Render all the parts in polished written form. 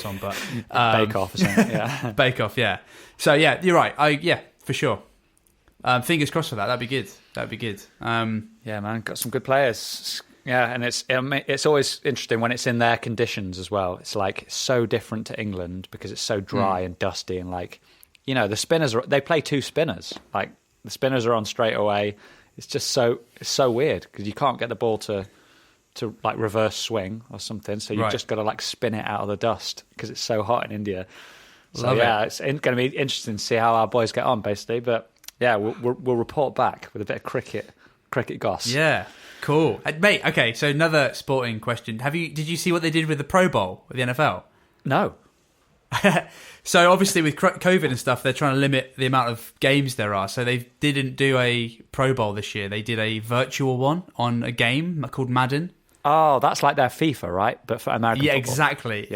on, but Bake Off or something. Yeah. Bake Off, yeah. So yeah, you're right. Yeah, for sure. Fingers crossed for that. That'd be good. Yeah, man, got some good players. Yeah, and it's always interesting when it's in their conditions as well. It's like so different to England because it's so dry and dusty, and like, you know, the spinners they play 2 spinners. Like the spinners are on straight away. It's just so weird because you can't get the ball to like reverse swing or something. So you've just got to like spin it out of the dust because it's so hot in India. So it's going to be interesting to see how our boys get on, basically. But yeah, we'll report back with a bit of cricket goss. Yeah, cool, mate. Okay, so another sporting question: did you see what they did with the Pro Bowl with the NFL? No. So obviously with COVID and stuff, they're trying to limit the amount of games there are. So they didn't do a Pro Bowl this year. They did a virtual one on a game called Madden. Oh, that's like their FIFA, right? But for American football.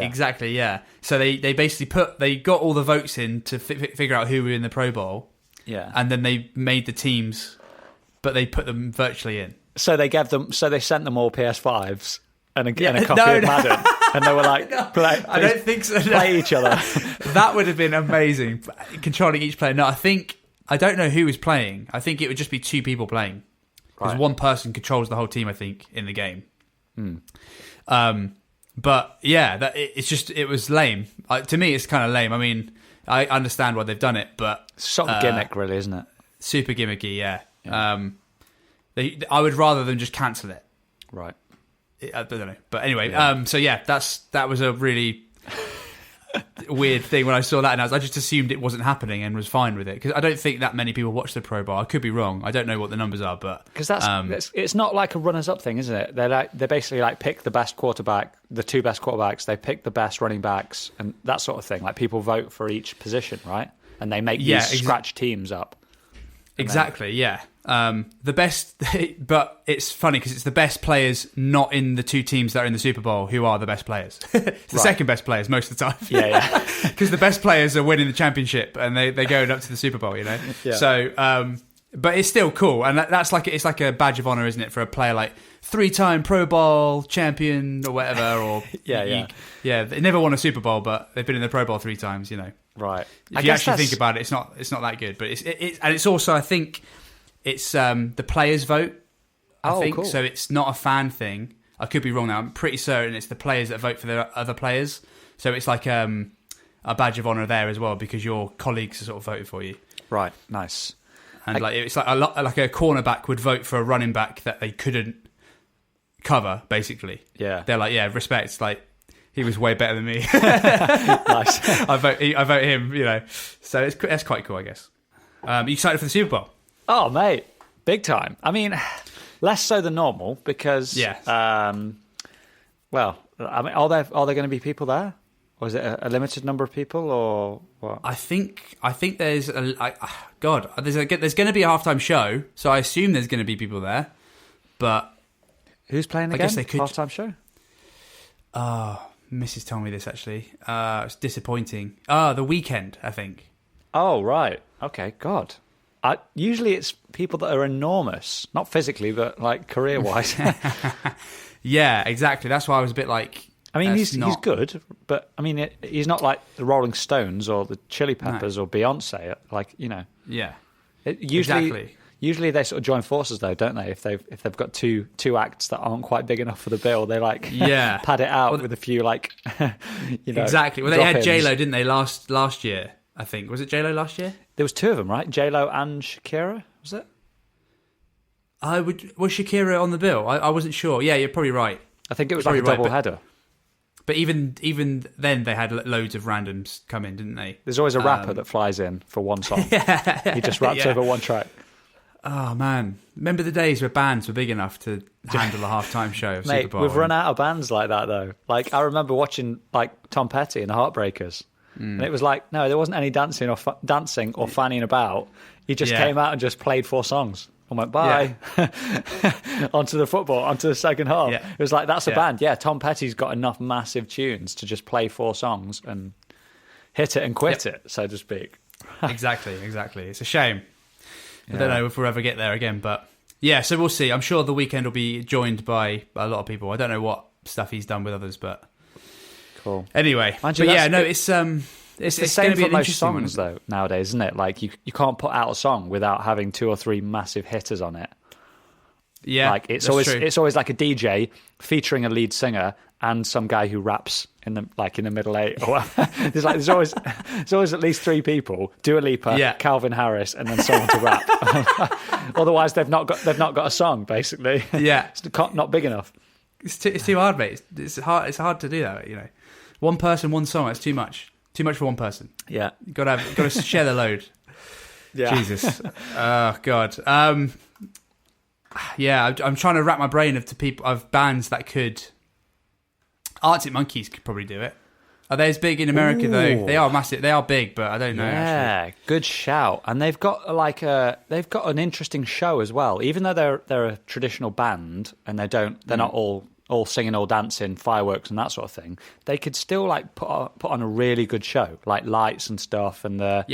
Exactly, yeah. So they basically they got all the votes in to figure out who were in the Pro Bowl. Yeah. And then they made the teams, but they put them virtually in. So they sent them all PS5s and a copy of Madden. And they were like, I don't think so. Play each other. That would have been amazing, controlling each player. No, I don't know who was playing. I think it would just be 2 people playing. Because one person controls the whole team, I think, in the game. But yeah, it was lame. To me, it's kind of lame. I mean, I understand why they've done it, but sort of gimmick, really, isn't it? Super gimmicky, yeah. I would rather than just cancel it. Right. I don't know, but anyway. So yeah, that was a really weird thing when I saw that, and I just assumed it wasn't happening and was fine with it because I don't think that many people watch the Pro Bowl. I could be wrong. I don't know what the numbers are, but because it's not like a runners-up thing, isn't it? They basically like pick the best quarterback, the 2 best quarterbacks. They pick the best running backs and that sort of thing. Like people vote for each position, right? And they make these scratch teams up. Exactly, yeah. The best, but it's funny because it's the best players not in the 2 teams that are in the Super Bowl who are the best players. It's the second best players most of the time. Yeah. Because the best players are winning the championship and they're going up to the Super Bowl, you know? Yeah. So, but it's still cool. And it's like a badge of honor, isn't it, for a player like 3-time Pro Bowl champion or whatever. Or they never won a Super Bowl, but they've been in the Pro Bowl 3 times, you know? Right. If you actually think about it, it's not that good. But it's also, I think, it's the players vote. I think cool. So it's not a fan thing. I could be wrong now. I'm pretty certain it's the players that vote for the other players. So it's like a badge of honor there as well because your colleagues are sort of voted for you. Right. Nice. And it's like a cornerback would vote for a running back that they couldn't cover. Basically, yeah. They're like, yeah, respect. Like he was way better than me. Nice. I vote him. You know, so that's quite cool, I guess. Are you excited for the Super Bowl? Oh, mate, big time. I mean, less so than normal because, well, I mean, are there going to be people there, or is it a limited number of people, or what? I think there's there's going to be a halftime show, so I assume there's going to be people there. But who's playing again? I guess they could halftime show. Mrs. told me this actually. It's disappointing. The Weeknd, I think. Oh right, okay, God. Usually it's people that are enormous, not physically, but like career-wise. Yeah, exactly. That's why I was a bit like... I mean, he's good, but I mean, he's not like the Rolling Stones or the Chili Peppers or Beyonce. Like, you know. Yeah. Usually they sort of join forces, though, don't they? If they've got two acts that aren't quite big enough for the bill, they like pad it out with a few like, you know. Exactly. Well, they had J-Lo, didn't they? Last year, I think. Was it J-Lo last year? There was 2 of them, right? J-Lo and Shakira, was it? Was Shakira on the bill? I wasn't sure. Yeah, you're probably right. I think it was like a double header. But even then, they had loads of randoms come in, didn't they? There's always a rapper that flies in for one song. He just raps over one track. Oh, man. Remember the days where bands were big enough to handle a halftime show of Super Bowl? We've run out of bands like that, though. Like, I remember watching like Tom Petty and the Heartbreakers. And it was like, no, there wasn't any dancing or fanning about. He just came out and just played 4 songs. I went, bye. Yeah. onto the second half. Yeah. It was like, that's a band. Yeah, Tom Petty's got enough massive tunes to just play 4 songs and hit it and quit it, so to speak. Exactly. It's a shame. I don't know if we'll ever get there again, but yeah, so we'll see. I'm sure the Weeknd will be joined by a lot of people. I don't know what stuff he's done with others, but Cool. Anyway, Mind you, but yeah, no, it's the same going to be for an most interesting one. songs though nowadays, isn't it? Like you can't put out a song without having 2 or 3 massive hitters on it. Yeah, like it's that's always true. it's always like a DJ featuring a lead singer and some guy who raps in the middle 8. Or there's always at least 3 people: Dua Lipa, Calvin Harris, and then someone to rap. Otherwise, they've not got a song. Basically, Yeah, it's not big enough. It's too hard, mate. It's hard. It's hard to do that. You know, one person, one song. That's too much. Too much for one person. Yeah, you got to share the load. Yeah. Jesus. Oh God. Yeah, I'm trying to wrap my brain of bands that could. Arctic Monkeys could probably do it. Are they as big in America though? They are massive. They are big, but I don't know. Yeah, actually. Good shout. And they've got they've got an interesting show as well. Even though they're a traditional band and they're not all singing, all dancing, fireworks and that sort of thing. They could still like put on a really good show, like lights and stuff, and the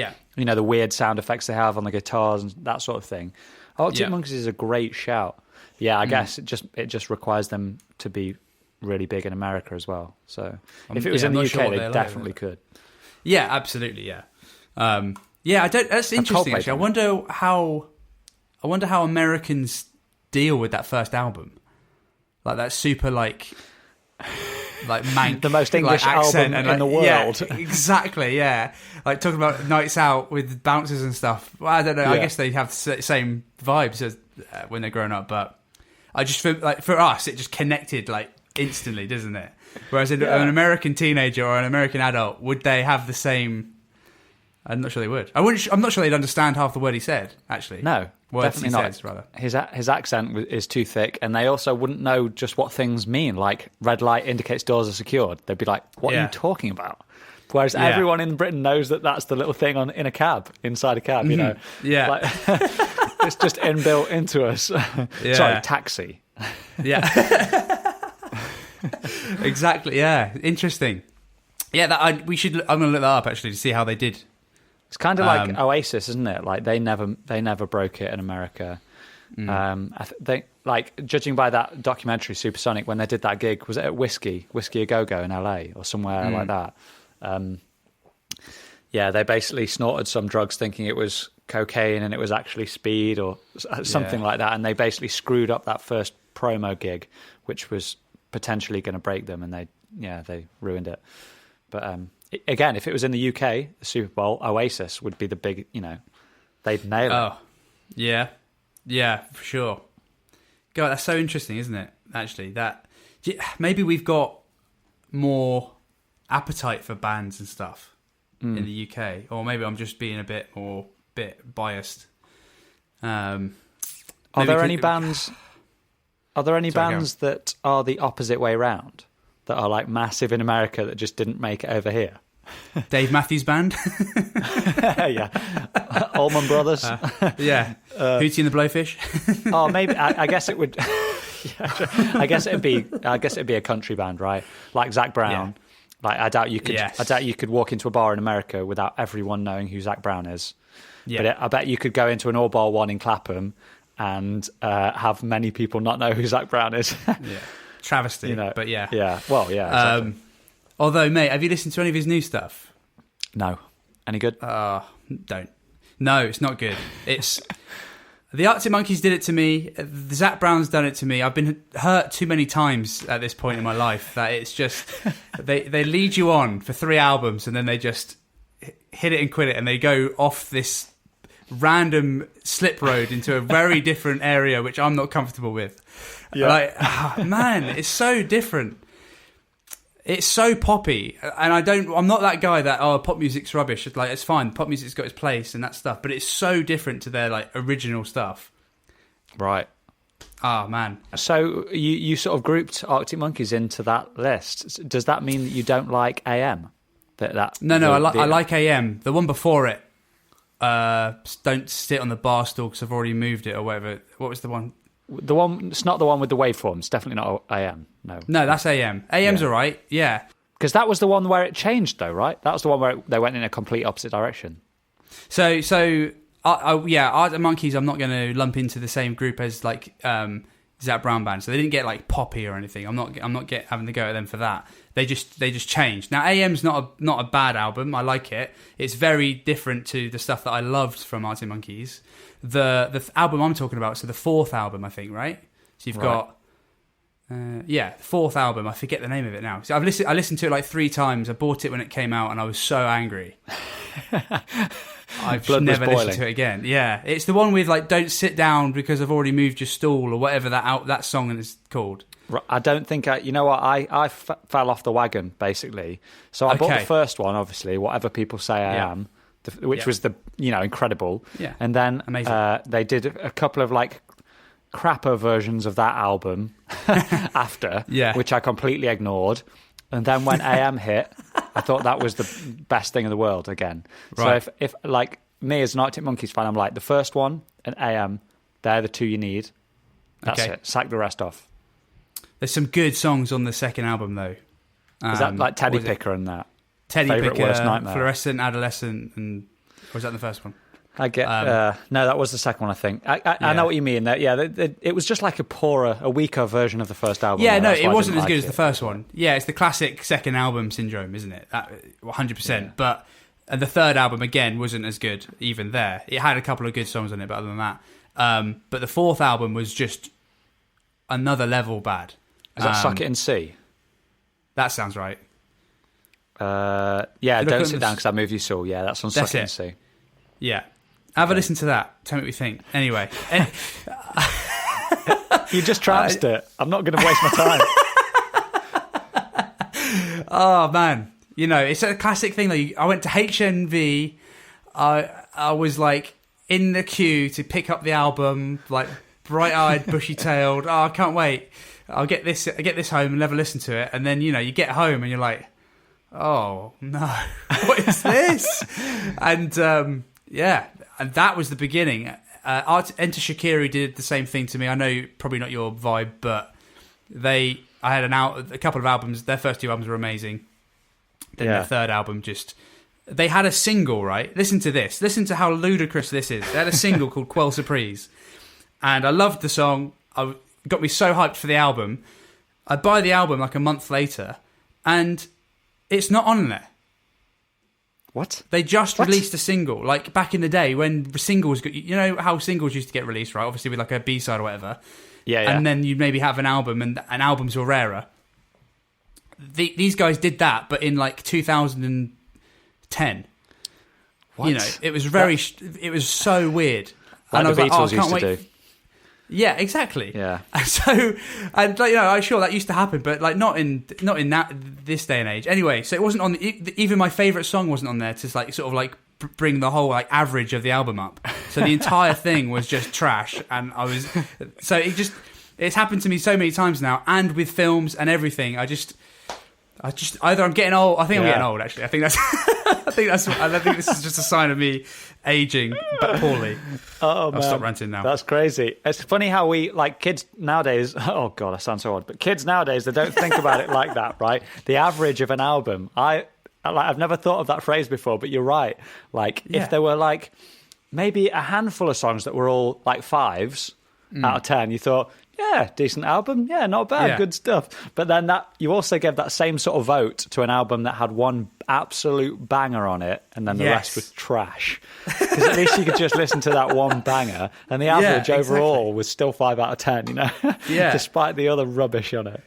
weird sound effects they have on the guitars and that sort of thing. Arctic Monkeys is a great shout. Yeah, I guess it just requires them to be really big in America as well. So if it was in the UK, they definitely could. Yeah, absolutely. Yeah, I don't. That's interesting. Actually, I wonder how Americans deal with that first album, like that super like mank, the most English album in the world. Yeah, exactly. Yeah, like talking about nights out with bouncers and stuff. Well, I don't know. Yeah. I guess they have the same vibes as when they're growing up, but I just feel like for us, it just connected like instantly, doesn't it? Whereas an American teenager or an American adult, would they have the same? I'm not sure they would. I'm not sure they'd understand half the word he said. Actually, no, definitely not. Says, rather, his accent is too thick, and they also wouldn't know just what things mean. Like red light indicates doors are secured. They'd be like, "What are you talking about?" Whereas everyone in Britain knows that that's the little thing inside a cab. You know, like, it's just inbuilt into us. Sorry, taxi. Yeah. Exactly. Yeah. Interesting. Yeah. I'm going to look that up actually to see how they did. It's kind of like Oasis, isn't it? Like they never broke it in America. They like judging by that documentary Supersonic when they did that gig, was it at Whisky A Go Go in LA or somewhere like that? They basically snorted some drugs thinking it was cocaine and it was actually speed or something like that, and they basically screwed up that first promo gig, which was potentially going to break them, and they ruined it. But again, if it was in the UK, the Super Bowl, Oasis would be the big, they'd nail it. Oh, yeah, for sure. God, that's so interesting, isn't it? Actually, maybe we've got more appetite for bands and stuff in the UK, or maybe I'm just being a bit biased. Are there any bands that are the opposite way round, that are like massive in America that just didn't make it over here? Dave Matthews Band? Yeah. Allman Brothers? Hootie and the Blowfish? Oh, maybe. I guess it would. I guess it'd be a country band, right? Like Zac Brown. Yeah. Like I doubt you could. Yes. I doubt you could walk into a bar in America without everyone knowing who Zac Brown is. Yeah. But I bet you could go into an all bar one in Clapham and have many people not know who Zac Brown is. Travesty, but yeah. Yeah, well, yeah. Exactly. Although, mate, have you listened to any of his new stuff? No. Any good? Don't. No, it's not good. It's the Arctic Monkeys did it to me. Zac Brown's done it to me. I've been hurt too many times at this point in my life that it's just they lead you on for 3 albums and then they just hit it and quit it, and they go off this random slip road into a very different area which I'm not comfortable with. Man, it's so different. It's so poppy, and I'm not that guy that pop music's rubbish. It's like, it's fine, pop music's got its place and that stuff, but it's so different to their like original stuff. Right. Oh man. So you sort of grouped Arctic Monkeys into that list. Does that mean that you don't like AM? No, I like AM. The one before it, Don't Sit on the Bar Stool because I've already moved it or whatever. What was the one? The one, it's not the one with the waveforms. Definitely not AM. No, that's AM. AM's all right. Yeah, because that was the one where it changed, though, right? That was the one where they went in a complete opposite direction. So Arctic Monkeys, I'm not going to lump into the same group as like Zac Brown band, so they didn't get like poppy or anything. I'm not having to go at them for that. They just changed. Now AM's not a bad album. I like it. It's very different to the stuff that I loved from Arctic Monkeys. The album I'm talking about, so the fourth album, I think, right? So you've got the fourth album. I forget the name of it now. So I listened to it like 3 times. I bought it when it came out, and I was so angry. I've never listened to it again. Yeah, it's the one with like "Don't sit down because I've already moved your stool" or whatever that song is called. I don't think you know what, I fell off the wagon basically. So I bought the first one, obviously, whatever people say I am, which was incredible. Yeah, and then they did a couple of like crapper versions of that album after, which I completely ignored. And then when AM hit, I thought that was the best thing in the world again. Right. So if like me as an Arctic Monkeys fan, I'm like, the first one and AM, they're the 2 you need. That's it. Sack the rest off. There's some good songs on the second album, though. Is that like Teddy Picker and that? Teddy Favourite Picker, Worst Nightmare. Fluorescent Adolescent, or was that the first one? I get no, that was the second one, I think. I know what you mean. That it was just like a weaker version of the first album. Yeah, no, it wasn't as good as the first one. Yeah, it's the classic second album syndrome, isn't it? 100%. Yeah. But the third album again wasn't as good even there. It had a couple of good songs on it, but other than that, but the fourth album was just another level bad. Is that Suck It and See? That sounds right. Don't sit down because I moved you saw. Yeah, that's on Suck It and See. Yeah. Have a listen to that. Tell me what you think. Anyway. You just trounced it. I'm not going to waste my time. Oh, man. You know, it's a classic thing. Like, I went to HMV. I was, like, in the queue to pick up the album, like, bright-eyed, bushy-tailed. Oh, I can't wait. I get this home and never listen to it. And then, you know, you get home and you're like, oh, no. What is this? And, and that was the beginning. Enter Shikari did the same thing to me. I know probably not your vibe, but I had a couple of albums. Their first 2 albums were amazing. Then their third album they had a single, right? Listen to this. Listen to how ludicrous this is. They had a single called Quelle Surprise. And I loved the song. It got me so hyped for the album. I buy the album like a month later, and it's not on there. What? They just released a single, like back in the day when singles, you know how singles used to get released, right? Obviously with like a B-side or whatever. Yeah. And then you'd maybe have an album, and albums were rarer. These guys did that, but in like 2010. What? You know, it was it was so weird. Like and I was like, oh, I can't wait. Yeah, exactly. Yeah. And so, and like, you know, I'm sure that used to happen, but like not in this day and age. Anyway, so it wasn't on even my favorite song wasn't on there to like sort of like bring the whole like average of the album up. So the entire thing was just trash, and it's happened to me so many times now, and with films and everything. I just either I'm getting old. I think I'm getting old. Actually, I think this is just a sign of me aging, but poorly. Oh, man. I'll stop ranting now. That's crazy. It's funny how we, like, kids nowadays, oh God, I sound so odd, but kids nowadays, they don't think about it like that, right? The average of an album. I've never thought of that phrase before, but you're right. Like, if there were, like, maybe a handful of songs that were all, like, 5s out of 10, you thought, yeah, decent album. Yeah, not bad. Good stuff. But then you also gave that same sort of vote to an album that had one absolute banger on it, and then the rest was trash. Because at least you could just listen to that one banger, and the average overall was still 5 out of 10, you know? Despite the other rubbish on it.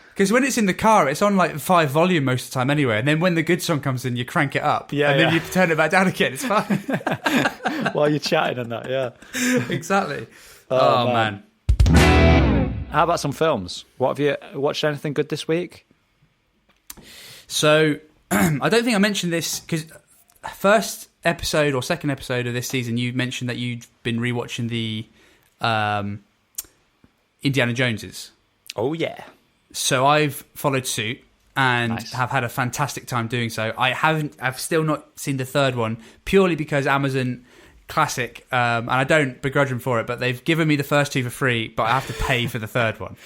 Because when it's in the car, it's on like 5 volume most of the time anyway, and then when the good song comes in, you crank it up, and then you turn it back down again. It's fine. While you're chatting and that, Exactly. Oh man. How about some films? What have you watched? Anything good this week? So, I don't think I mentioned this because first episode or second episode of this season, you mentioned that you'd been rewatching the Indiana Joneses. Oh yeah. So I've followed suit and have had a fantastic time doing so. I've still not seen the third one purely because Amazon Classic, and I don't begrudge them for it, but they've given me the first 2 for free, but I have to pay for the third one.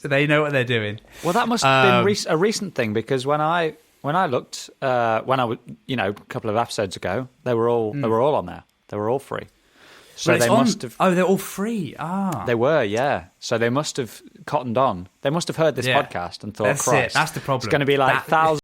They know what they're doing. Well, that must have been a recent thing, because when I looked, when I was, a couple of episodes ago, they were all on there. They were all free. So Well, they it's on- must have. Oh, they're all free. Ah, They were, yeah. So they must have cottoned on. They must have heard this Yeah. podcast and thought, That's it. Christ, That's the problem. it's going to be like That- thousands